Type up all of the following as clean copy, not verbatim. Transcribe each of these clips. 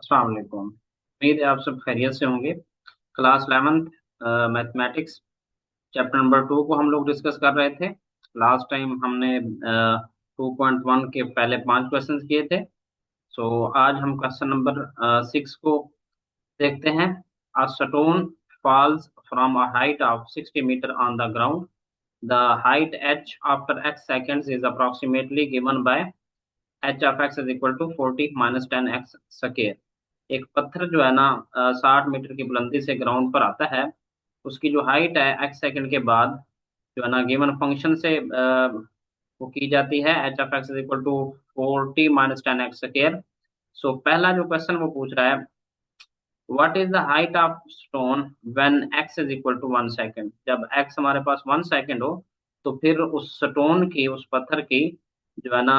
अस्सलाम वालेकुम। उम्मीद है आप सब खैरियत से होंगे। Class 11th mathematics chapter number 2 को हम लोग डिस्कस कर रहे थे। लास्ट टाइम हमने 2.1 के पहले 5 क्वेश्चन किए थे। सो आज हम क्वेश्चन नंबर 6 को देखते हैं। A stone falls from a height of 60 metre on the ground. The height h आफ्टर x seconds is approximately given by h of x is equal to 40 minus 10x square. एक पत्थर जो है ना 60 metre की बुलंदी से ग्राउंड पर आता है। उसकी जो हाइट है x सेकंड के बाद जो है ना गिवन फंक्शन से वो की जाती है H of x is equal to 40 - 10x square. So पहला जो क्वेश्चन वो पूछ रहा है, what is the height of stone when x is equal to 1 second. जब x हमारे पास 1 सेकंड हो तो फिर उस स्टोन की, उस पत्थर की जो है ना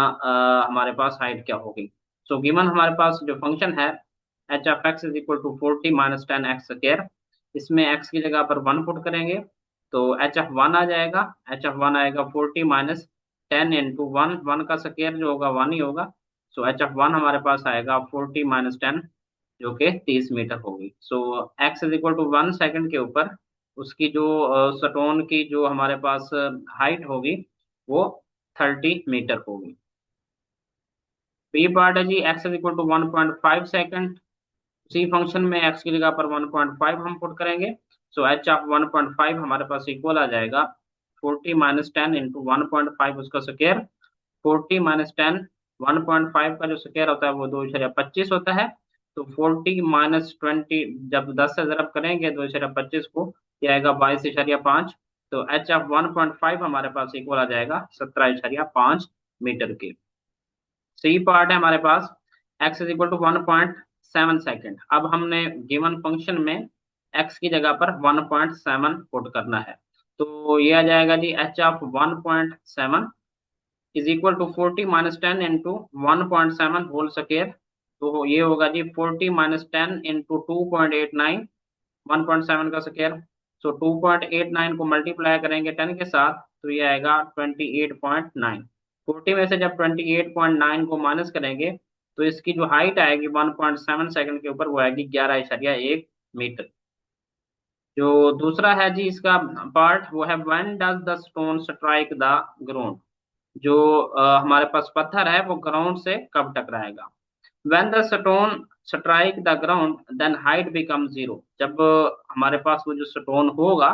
हमारे पास हाइट क्या होगी। सो गिवन हमारे पास जो फंक्शन है H of x is equal to 40 - 10x square. इसमें x की जगह पर 1 पुट करेंगे तो एच ऑफ 1 आ जाएगा। एच ऑफ 1 आएगा 40 - 10 इंटू 1, 1 का स्क्वायर जो होगा 1 ही होगा। सो एच ऑफ 1 हमारे पास आएगा 40 - 10 जो कि 30 मीटर होगी। So X is equal to 1 second के ऊपर उसकी जो स्टोन की जो हमारे पास हाइट होगी वो 30 मीटर होगी। बी पार्ट है जी, X is equal to 1.5 second. उसी फंक्शन में एक्स की जगह पर 1.5 हम पुट करेंगे। सो एच ऑफ 1.5 हमारे पास इक्वल आ जाएगा 40 - 10 इंटू 1.5 उसका स्क्वायर। 40 - 10, 1.5 का जो स्क्वायर होता है वो 2.25 होता है। तो 40 - 20 जब 10 से ज़रब करेंगे 2.25 को, ये आएगा 22.5। तो एच ऑफ 1.5 हमारे पास इक्वल आ जाएगा 17.5 मीटर के। सी पार्ट है हमारे पास, X is equal to 1.7 second. अब हमने गिवन फंक्शन में एक्स की जगह पर 1.7 पुट करना है। तो ये आ जाएगा जी h of 1.7 is equal to 40 - 10 into 1.7 whole square. तो ये होगा जी 40 - 10 इंटू 2.89, 1.7 का स्क्वायर। सो 2.89 को मल्टीप्लाई करेंगे 10 के साथ तो ये आएगा 28.9। 40 में से जब 28.9 को माइनस करेंगे तो इसकी जो हाइट आएगी 1.7 सेकंड के ऊपर वो आएगी 11.1 मीटर। जो दूसरा है जी इसका पार्ट वो है when does the stone strike the ground. जो हमारे पास पत्थर है वो ग्राउंड से कब टकराएगा। When the stone strike the ground then height become zero. जब हमारे पास वो जो स्टोन होगा,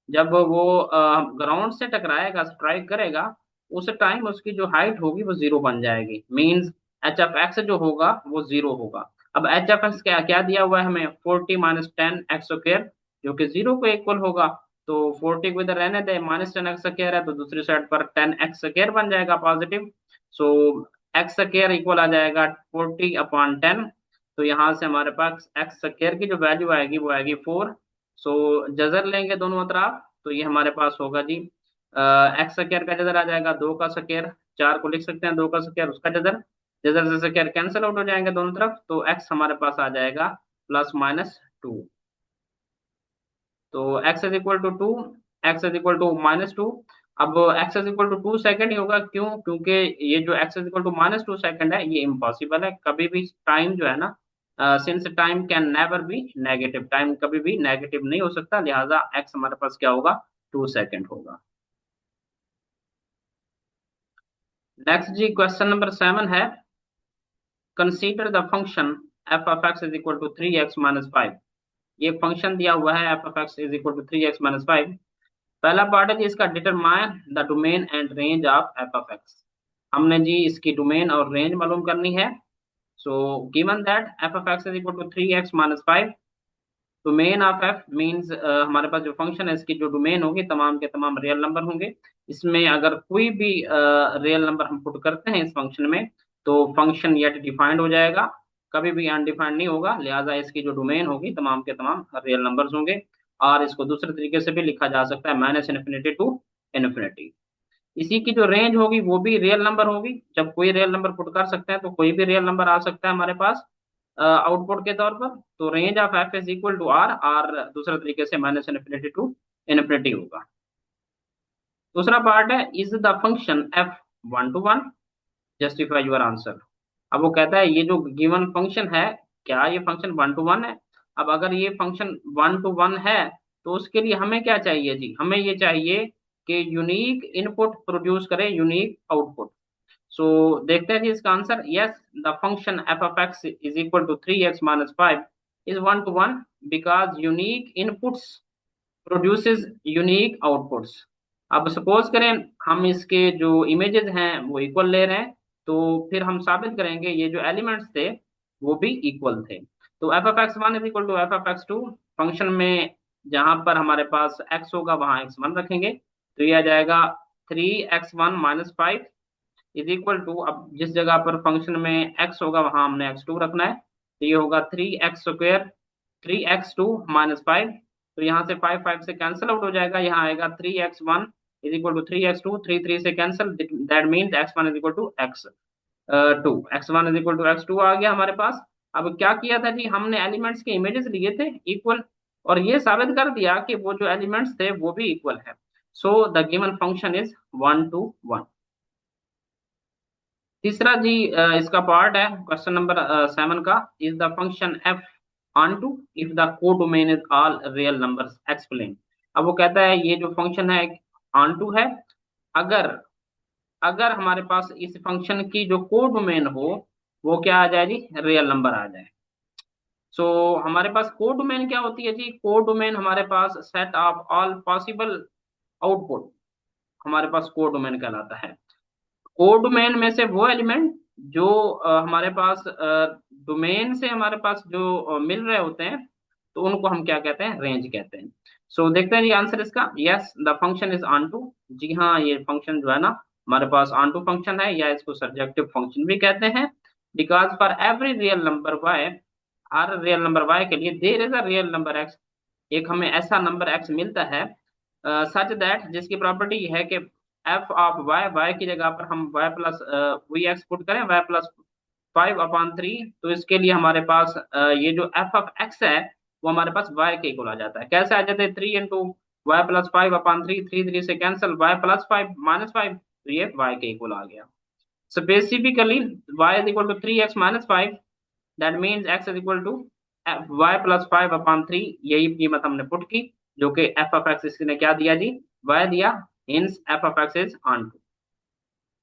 जब वो ग्राउंड से टकराएगा, स्ट्राइक करेगा, उस टाइम उसकी जो हाइट होगी वो जीरो बन जाएगी। मींस एच ऑफ एक्स जो होगा वो जीरो होगा। अब एच ऑफ एक्स क्या क्या दिया हुआ है हमें, 40 - 10x स्क्वायर जो कि जीरो को इक्वल होगा। तो 40 को इधर रहने दे, -10x स्क्वायर है तो दूसरी साइड पर 10x स्क्वायर बन जाएगा पॉजिटिव। सो एक्स स्क्वायर इक्वल आ जाएगा 40/10। तो यहाँ से हमारे पास एक्स स्क्वायर की जो वैल्यू आएगी वो आएगी 4। सो जजर लेंगे दोनों तरफ तो ये हमारे पास होगा जी एक्स स्क्वायर का जजर आ जाएगा 2 का स्क्वायर। 4 को लिख सकते हैं 2 का स्क्वायर उसका जजर। जजर से स्क्वायर कैंसिल आउट हो जाएंगे दोनों तरफ तो एक्स हमारे पास आ जाएगा +-2। तो x is equal to 2, x is equal to -2। अब x is equal to 2 second ही होगा, क्यों? क्योंकि ये जो x is equal to -2 second है ये इम्पॉसिबल है। कभी भी टाइम जो है ना, since time can never be negative, time कभी भी नेगेटिव नहीं हो सकता, लिहाजा x हमारे पास क्या होगा, 2 सेकंड होगा। नेक्स्ट जी क्वेश्चन नंबर 7 है, consider the function f of x is equal to 3x - 5। ये फंक्शन दिया हुआ है f of x is equal to 3x - 5। पहला पार्ट है जी इसका, determine the domain and range of f of x. हमने जी इसकी डोमेन और रेंज मालूम करनी है। So given that F of x is equal to 3x - 5। Domain of f means हमारे पास जो फंक्शन है इसकी जो डोमेन होगी तमाम के तमाम रियल नंबर होंगे। इसमें अगर कोई भी रियल नंबर हम पुट करते हैं इस फंक्शन में तो फंक्शन येट डिफाइंड हो जाएगा, कभी भी अनडिफाइंड नहीं होगा। लिहाजा इसकी जो डोमेन होगी तमाम के तमाम रियल नंबर्स होंगे। और इसको दूसरे तरीके से भी लिखा जा सकता है, -इन्फिनिटी टू इन्फिनिटी। इसी की जो रेंज होगी वो भी रियल नंबर होगी। जब कोई रियल नंबर पुट कर सकते हैं तो कोई भी रियल नंबर आ सकता है हमारे पास आउटपुट के तौर पर। तो range of f is equal to R, और दूसरे तरीके से -इन्फिनिटी टू इन्फिनिटी होगा। दूसरा पार्ट है, is the function F 1 to 1, justify your answer. अब वो कहता है ये जो गिवन फंक्शन है क्या ये फंक्शन 1 to 1 है? अब अगर ये फंक्शन 1 to 1 है तो उसके लिए हमें क्या चाहिए जी? हमें ये चाहिए कि यूनिक इनपुट प्रोड्यूस करे यूनिक आउटपुट। सो देखते हैं जी इसका आंसर। Yes, the function f of x is equal to 3x-5 is 1 to 1 because unique inputs produces unique outputs. अब सपोज करें हम इसके जो इमेजेस हैं वो इक्वल ले रहे हैं, तो फिर हम साबित करेंगे ये जो एलिमेंट्स थे वो भी इक्वल थे। तो f of x one is equal to f of x two, function में जहां पर हमारे पास एक्स होगा वहां एक्स वन रखेंगे, तो ये आ जाएगा 3x1-5 इज इक्वल टू, अब जिस जगह पर फंक्शन में एक्स होगा वहां हमने एक्स टू रखना है, तो ये होगा 3x² 3x2-5। तो यहाँ से 5 5 से कैंसिल आउट हो जाएगा, यहाँ आएगा 3x1 is equal to 3x2, 3 3 से cancel, that means x1 is equal to x2, x1 is equal to x2 आ गया हमारे पास। अब क्या किया था जी, हमने एलिमेंट्स के इमेजेस लिए थे इक्वल, और ये साबित कर दिया कि वो जो एलिमेंट्स थे वो भी इक्वल है। So the given function is 1 to 1। तीसरा जी इसका पार्ट है क्वेश्चन नंबर 7 का, is the function f onto if the codomain is all real numbers explain. अब वो कहता है ये जो फंक्शन है ऑन टू है, अगर अगर हमारे पास इस फंक्शन की जो कोडोमेन हो वो क्या आ जाए जी, रियल नंबर आ जाए। सो हमारे पास कोडोमेन क्या होती है जी? कोडोमेन हमारे पास set of all possible output हमारे पास कोडोमेन कहलाता है। कोड डोमेन में से वो एलिमेंट जो हमारे पास डोमेन से हमारे पास जो मिल रहे होते हैं, तो उनको हम क्या कहते हैं? रेंज कहते हैं। सो देखते हैं जी आंसर इसका। Yes, the function is onto. जी हाँ, ये फंक्शन जो है ना हमारे पास ऑन टू फंक्शन है, या इसको सर्जेक्टिव फंक्शन भी कहते हैं। Because for every real number y, हर रियल नंबर वाई के लिए there is a real number x, एक हमें ऐसा नंबर एक्स मिलता है सच दैट, जिसकी प्रॉपर्टी है कि एफ ऑफ वाई, वाई की जगह पर हम y plus v x put करें, वाई प्लस 5/3, तो इसके लिए हमारे पास ये जो एफ ऑफ एक्स है वो हमारे पास वाई के इक्वल आ जाता है। कैसे आ जाते हैं? 3 × y+5/3, 3 3 से कैंसिल, y+5-5, तो ये वाई के इक्वल आ गया। Specifically y is equal to 3x-5, that means x is equal to y+5/3, यही कीमत हमने पुट की, जो कि एफ ऑफ एक्स इसने क्या दिया जी? y दिया। hence f of x is onto।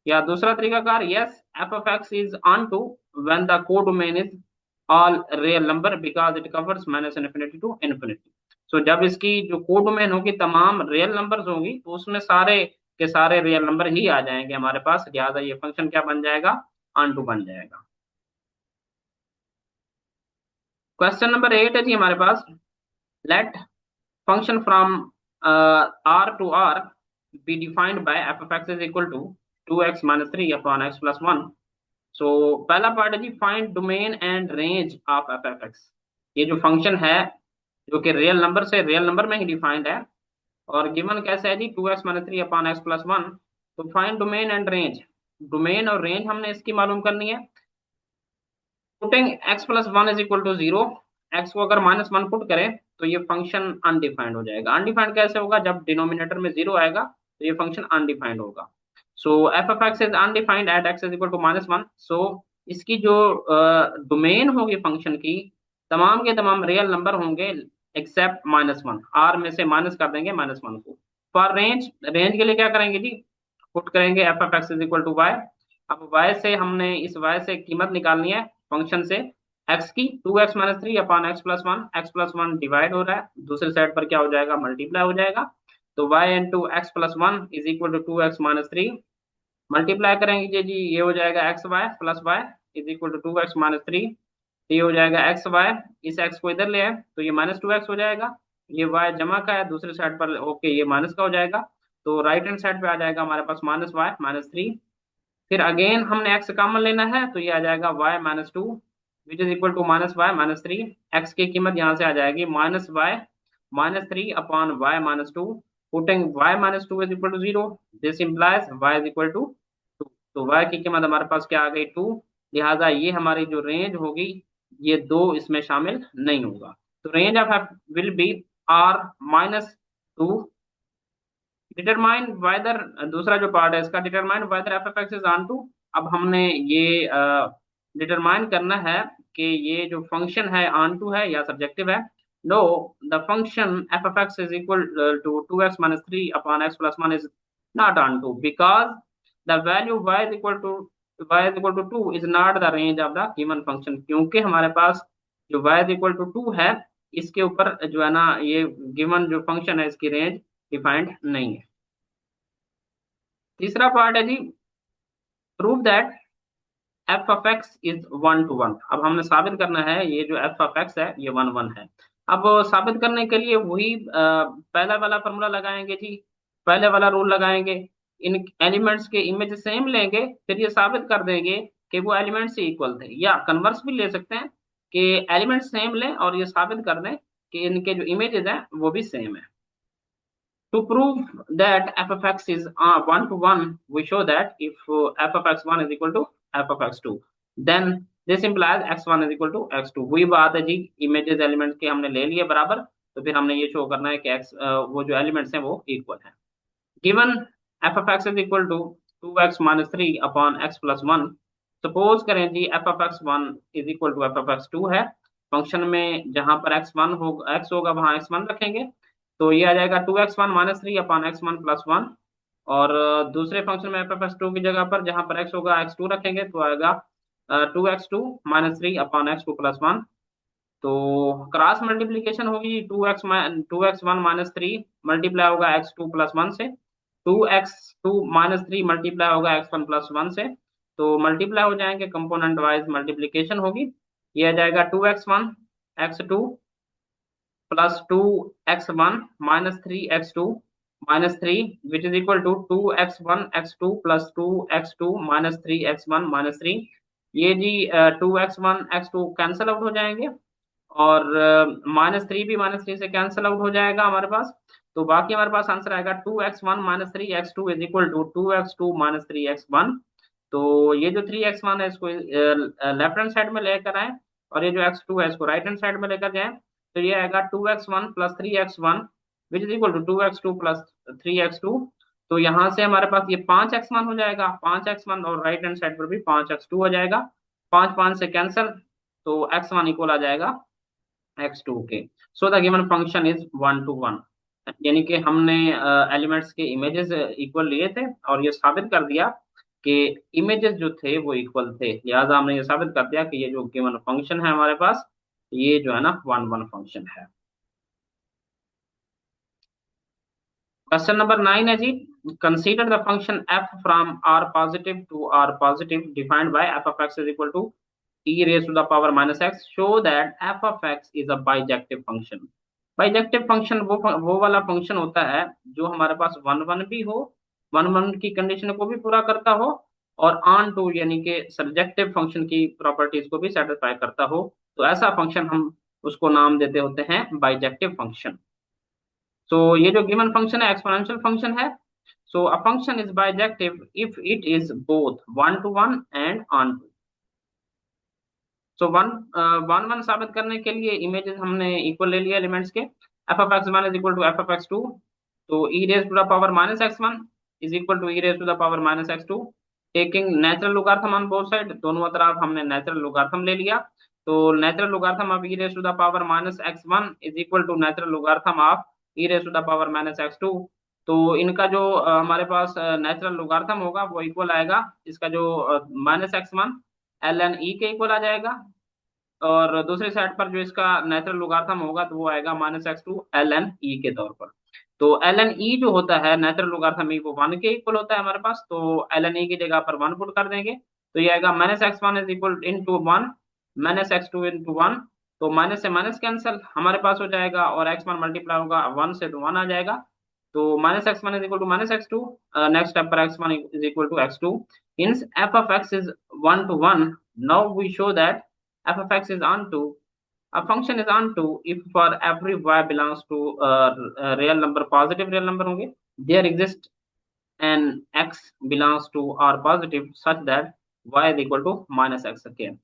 या दूसरा तरीकाकार, yes, f of x is onto when the codomain is all real number because it covers -infinity to infinity। so जब इसकी जो कोडोमेन होगी तमाम रियल नंबर्स होंगी, तो उसमें सारे के सारे रियल नंबर ही आ जाएंगे हमारे पास, लिहाजा ये फंक्शन क्या बन जाएगा? ऑन बन जाएगा। क्वेश्चन नंबर 8 है जी हमारे पास, late function from R to R be defined by f of x is equal to 2x-3/x+1। so पहला पार्ट है जी, find domain and range of F F X. ये जो फंक्शन है जो कि रियल नंबर से रियल नंबर में ही डिफाइंड है, और गिवन कैसे है जी? 2x-3/x+1। तो find domain and range, domain और रेंज हमने इसकी मालूम करनी है। Putting x+1 is equal to 0, x को अगर -1 पुट करें तो ये फंक्शन अनडिफाइंड हो जाएगा। अनडिफाइंड कैसे होगा? जब डिनोमिनेटर में 0 आएगा तो ये फंक्शन अनडिफाइंड होगा। So F of x is undefined at x is equal to -1। So इसकी जो डोमेन होगी फंक्शन की, तमाम के तमाम रियल नंबर होंगे एक्सेप्ट -1, आर में से माइनस कर देंगे -1 को। फॉर रेंज, रेंज के लिए क्या करेंगे जी? पुट करेंगे f of x is equal to y. अब y से हमने इस y से कीमत निकालनी है फंक्शन से x की, 2x-3/x+1, x+1 डिवाइड हो रहा है, दूसरे साइड पर क्या हो जाएगा? मल्टीप्लाई हो जाएगा। तो y into x+1 is equal to 2x-3, multiply करेंगे जी, ये हो जाएगा xy+y is equal to 2x-3, ये हो जाएगा xy, इस x को इधर ले आए तो ये -2x हो जाएगा, ये y जमा का है दूसरे साइड पर, ओके ये माइनस का हो जाएगा, तो राइट हैंड साइड पे आ जाएगा हमारे पास -y-3। फिर अगेन हमने x कॉमन लेना है, तो ये आ जाएगा y-2 which is equal to -y-3। x की कीमत यहाँ से आ जाएगी -y-3/y-2, putting y-2 is equal to 0, this implies y is equal to 2। तो y की कीमत हमारे पास क्या आ गई? 2। लिहाजा ये हमारी जो रेंज होगी ये 2 इसमें शामिल नहीं होगा। तो range of f will be R-2। Determine whether, दूसरा जो पार्ट है इसका, determine whether f of x is onto. अब हमने ये डिटरमाइन करना है कि ये जो फंक्शन है ऑन टू है या सब्जेक्टिव है? No, the function f of x is equal to 2x-3 upon x plus 1 is not onto, because the value y is equal to 2 is not the range of the given function, क्योंकि हमारे पास जो y is equal to 2 है, इसके ऊपर जो है ना ये गिवन जो फंक्शन है इसकी रेंज डिफाइंड नहीं है। तीसरा पार्ट है जी, prove that F of x is 1 to 1। अब हमने साबित करना है ये जो एफ ऑफ एक्स है ये 1 1 है। अब साबित करने के लिए वही पहला वाला फॉर्मूला लगाएंगे जी, पहले वाला रूल लगाएंगे, इन एलिमेंट्स के इमेज सेम लेंगे, फिर ये साबित कर देंगे कि वो एलिमेंट्स से इक्वल थे, या कन्वर्स भी ले सकते हैं कि एलिमेंट्स सेम लें और ये साबित कर दें कि इनके जो इमेजेस हैं वो भी सेम है। To prove that f of x is 1 to 1, we show that if f of x1 is equal to f of x2, then this implies x1 is equal to x2। वही बात है जी, images elements के हमने ले लिए बराबर, तो फिर हमने ये शो करना है कि x वो जो एलिमेंट्स हैं वो इक्वल हैं। Given f of x is equal to 2x-3 upon x plus 1, suppose करें जी f of x1 is equal to f of x2 है, फंक्शन में जहां पर x होगा वहां x1 रखेंगे, तो ये आ जाएगा 2x1-3 अपॉन x1 प्लस 1, और दूसरे फंक्शन में f(x2) की जगह पर जहां पर x होगा x2 रखेंगे, तो आएगा 2x2-3 अपॉन x2 प्लस 1। तो क्रॉस मल्टीप्लीकेशन होगी, 2x1-3 मल्टीप्लाई होगा x2 प्लस 1 से, 2x2-3 मल्टीप्लाई होगा x1 प्लस 1 से, तो मल्टीप्लाई हो जाएंगे, कंपोनेंट वाइज मल्टीप्लीकेशन होगी। ये आ जाएगा 2x1 x2 plus 2x1 minus 3x2 minus 3 which is equal to 2x1 x2 plus 2x2 minus 3x1 minus 3। ये जी 2x1 x2 कैंसिल आउट हो जाएंगे, और -3 भी -3 से कैंसिल आउट हो जाएगा हमारे पास, तो बाकी हमारे पास आंसर आएगा 2x1 minus 3x2 is equal to 2x2 minus 3x1। तो ये जो 3x1 है इसको लेफ्ट हैंड साइड में लेकर आए, और ये जो x2 है इसको राइट हैंड साइड में लेकर जाए, तो ये आएगा 2x1 plus 3x1 which is equal to 2x2 plus 3x2। तो यहाँ से हमारे पास ये 5x1 हो जाएगा, 5x1, और राइट हैंड साइड पर भी 5x2 हो जाएगा, 5 5 से कैंसिल, तो x1 इक्वल आ जाएगा x2 के। So the given function is 1 to 1, यानी कि हमने एलिमेंट्स के इमेजेस इक्वल लिए थे और ये साबित कर दिया कि इमेजेस जो थे वो इक्वल थे, लिहाजा हमने ये साबित कर दिया कि ये जो गिवन फंक्शन है हमारे पास ये जो है ना 1 1 फंक्शन है। क्वेश्चन नंबर 9 है जी, consider the function f from r positive to r positive defined by f of x is equal to e raised to the power minus x, show that f of x is a bijective function। Bijective function वो वाला function होता है जो हमारे पास 1 1 भी हो, 1 1 की condition को भी पूरा करता हो, और ऑन टू यानी कि सब्जेक्टिव फंक्शन की प्रॉपर्टीज को भी सेटिस्फाई करता हो, तो ऐसा फंक्शन हम उसको नाम देते होते हैं बाइजेक्टिव फंक्शन। सो ये जो गिवन फंक्शन है एक्सपोनेंशियल फंक्शन है। So a function is bijective if it is both 1 to 1 and onto. So 1 1 साबित करने के लिए इमेजेस हमने इक्वल ले लिया एलिमेंट्स के, f of x1 is equal to f of x2, तो e raised to the power minus x1 is equal to e raised to the power minus x2, taking natural logarithm on both side, दोनों तरफ हमने natural logarithm ले लिया, तो natural logarithm of e raised to the power minus x1 is equal to natural logarithm of e raised to the power minus x2। तो इनका जो हमारे पास नेचुरल लोगारिथम होगा वो इक्वल आएगा, इसका जो माइनस x1 ln e के इक्वल आ जाएगा, और दूसरी साइड पर जो इसका नेचुरल लोगारिथम होगा तो वो आएगा -x2 ln e के तौर पर। तो ln e जो होता है नेचुरल लोगारिथम e वो 1 के इक्वल होता है हमारे पास, तो ln e की जगह पर 1 पुट कर देंगे, तो ये आएगा -x1 is equal into 1 -x2 into 1, तो माइनस से माइनस कैंसिल हमारे पास हो जाएगा, और x1 मल्टीप्लाई होगा 1 से तो 1 आ जाएगा, तो -x1 is equal to -x2, next step पर x1 is equal to x2, hence f of x is 1 to 1। now we show that f of x is onto a function is onto if for every y belongs to a real number, positive real number होंगे, there exists an x belongs to r positive such that y is equal to -x again।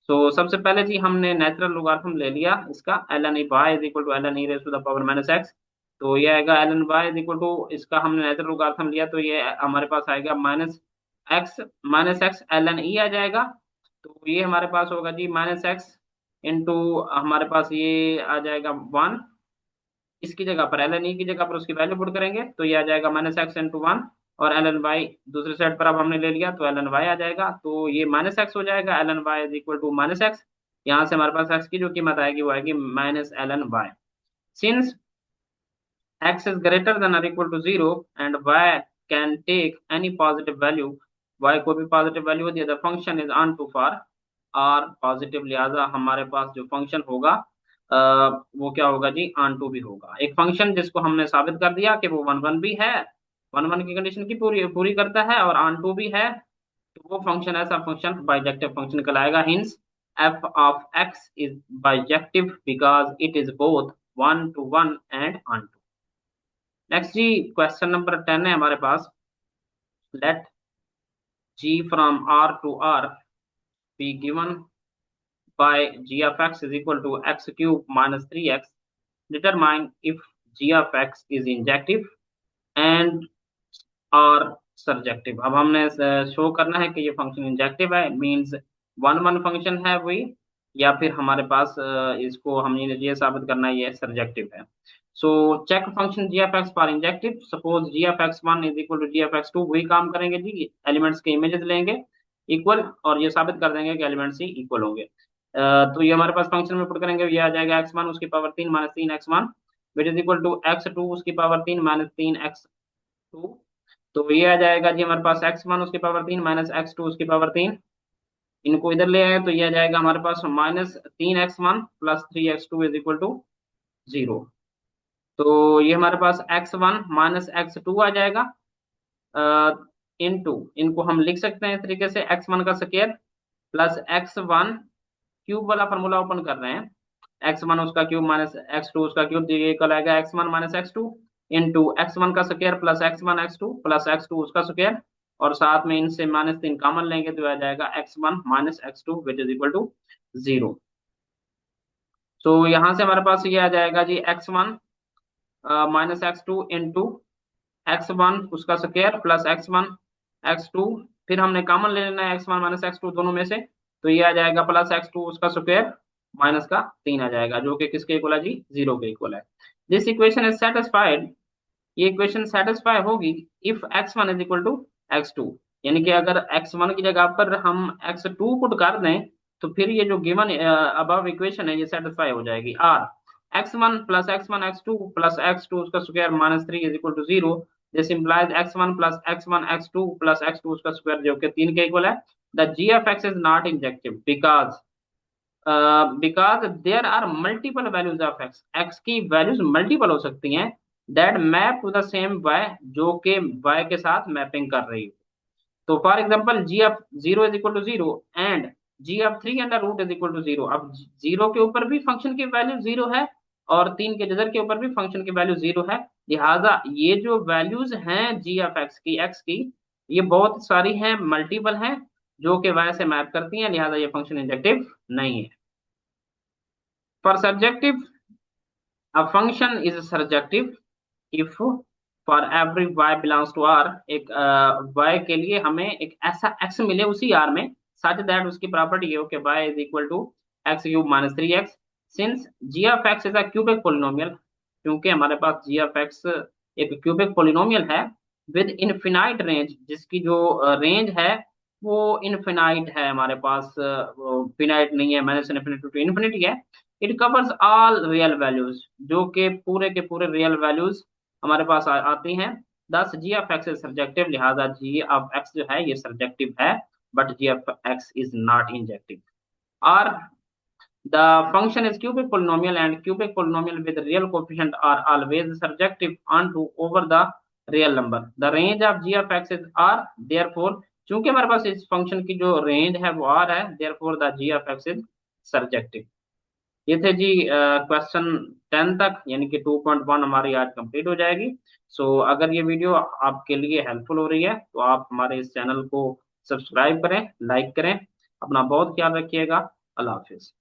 so सबसे पहले जी हमने natural logarithm ले लिया इसका, ln y is equal to ln e raised to the power -x, तो ये आएगा ln y is equal to, इसका हमने नेचुरल लोगारिथम लिया तो ये हमारे पास आएगा -x ln e आ जाएगा, तो ये हमारे पास होगा जी -x इंटू हमारे पास ये आ जाएगा 1, इसकी जगह पर एल एन ई की जगह पर उसकी वैल्यू पुट करेंगे तो ये आ जाएगा -x/1, और एल एन वाई दूसरे साइड पर अब हमने ले लिया तो एल एन वाई आ जाएगा, तो ये -x हो जाएगा, l n y is equal to -x। यहाँ से हमारे पास x की जो कीमत आएगी वो आएगी -ln y। Since x is greater than or equal to 0 and y can take any positive value, y को भी पॉजिटिव वैल्यू होती है, the function is on to for r positive, लिहाजा हमारे पास जो फंक्शन होगा वो क्या होगा जी, ऑन टू भी होगा। एक फंक्शन जिसको हमने साबित कर दिया कि वो वन वन भी है, वन वन की कंडीशन की पूरी पूरी करता है और ऑन टू भी है, तो वो फंक्शन ऐसा फंक्शन बाइजेक्टिव फंक्शन कहलाएगा। Hints f of x is bijective because it is both one to one and on to। Next जी क्वेश्चन नंबर 10 है हमारे पास। Let g from r to r be given by g of x is equal to x cube minus 3x। determine if g of x is injective and और सरजेक्टिव। अब हमने show करना है कि ये फंक्शन इंजेक्टिव है, मींस वन वन फंक्शन है वही, या फिर हमारे पास इसको हमने ये साबित करना है ये सरजेक्टिव है। So check function g f x for injective. Suppose g f x one is equal to g f x two, वही काम करेंगे जी, एलिमेंट्स के इमेजेस लेंगे इक्वल और ये साबित कर देंगे कि एलिमेंट्स ही इक्वल होंगे। तो ये हमारे पास फंक्शन में पुट करेंगे, ये आ जाएगा एक्स वन उसकी power 3 minus 3x1 which is equal to x two उसकी पावर 3 माइनस 3x2। तो ये आ जाएगा जी हमारे पास x1 उसकी पावर 3 माइनस x2 उसकी पावर 3, इनको इधर ले आए तो ये आ जाएगा हमारे पास -3x1 plus 3x2 is equal to 0। तो ये हमारे पास x1 माइनस x2 आ जाएगा इनटू, इनको हम लिख सकते हैं इस तरीके से x1 का स्क्वायर प्लस x1 क्यूब वाला फॉर्मूला ओपन कर रहे हैं, x1 उसका क्यूब माइनस x2 उसका क्यूब, तो ये कल आएगा x1 minus x2 into x1 का square plus x1 x2 plus x2 उसका स्क्वायर, और साथ में इनसे -3 कॉमन लेंगे तो आ जाएगा x1 minus x2 which is equal to 0। तो यहाँ से हमारे पास ये आ जाएगा जी x1 minus x2 into x1 उसका स्क्वायर प्लस x1 x2, फिर हमने कॉमन ले लेना है x1 माइनस x2 दोनों में से, तो ये आ जाएगा प्लस x2 उसका स्क्वायर माइनस का 3 आ जाएगा, जो कि किसके इक्वल है जी, 0 के इक्वल है। दिस इक्वेशन इज सेटिस्फाइड, ये इक्वेशन सेटिस्फाई होगी if x1 is equal to x2, यानी कि अगर x1 की जगह पर हम x2 पुट कर दें तो फिर ये जो गिवन अबव इक्वेशन है ये सेटिस्फाई हो जाएगी। r x1 plus x1 x2 plus x2 उसका square minus 3 is equal to 0। This implies x1 plus x1 x2 plus x2 उसका स्क्वायर जो कि 3 के इक्वल है। The g of x is not injective because because there are multiple values of x, x की values multiple हो सकती हैं that map to the same y, जो कि y के साथ मैपिंग कर रही हो। तो for example g of 0 is equal to 0 and g of 3 under root is equal to 0। अब 0 के ऊपर भी फंक्शन की वैल्यू 0 है और 3 के जजर के ऊपर भी फंक्शन की वैल्यू 0 है, लिहाजा ये जो वैल्यूज हैं g ऑफ x की ये बहुत सारी हैं, मल्टीपल हैं, जो कि y से मैप करती हैं, लिहाजा ये फंक्शन इंजेक्टिव नहीं है। For subjective a function is surjective if for every y belongs to r, एक y के लिए हमें एक ऐसा x मिले उसी r में such that उसकी प्रॉपर्टी ये हो कि y is equal to x cube minus 3x। since g of x is a cubic polynomial, क्योंकि हमारे पास g of x एक क्यूबिक पोलिनोमियल है विद इनफिनाइट रेंज, जिसकी जो रेंज है वो इनफिनाइट है, हमारे पास फिनाइट नहीं है, माइनस इनफिनिटी टू इनफिनिटी है। It covers all real values, जो कि पूरे के पूरे रियल वैल्यूज हमारे पास आती हैं। This g of x is surjective, लिहाजा जी ऑफ एक्स जो है ये सर्जेक्टिव है, but g of x is not injective. और the function is cubic polynomial and cubic polynomial with real coefficient are always surjective onto over the real number। The range of g of x is r, therefore चूंकि हमारे पास इस function की जो range है वो r है, therefore the g of x is surjective। ये थे जी क्वेश्चन 10 तक, यानी कि 2.1 हमारी आज कंप्लीट हो जाएगी। सो अगर ये वीडियो आपके लिए हेल्पफुल हो रही है तो आप हमारे इस चैनल को सब्सक्राइब करें, लाइक करें। अपना बहुत ख्याल रखिएगा। अल्लाह हाफिज।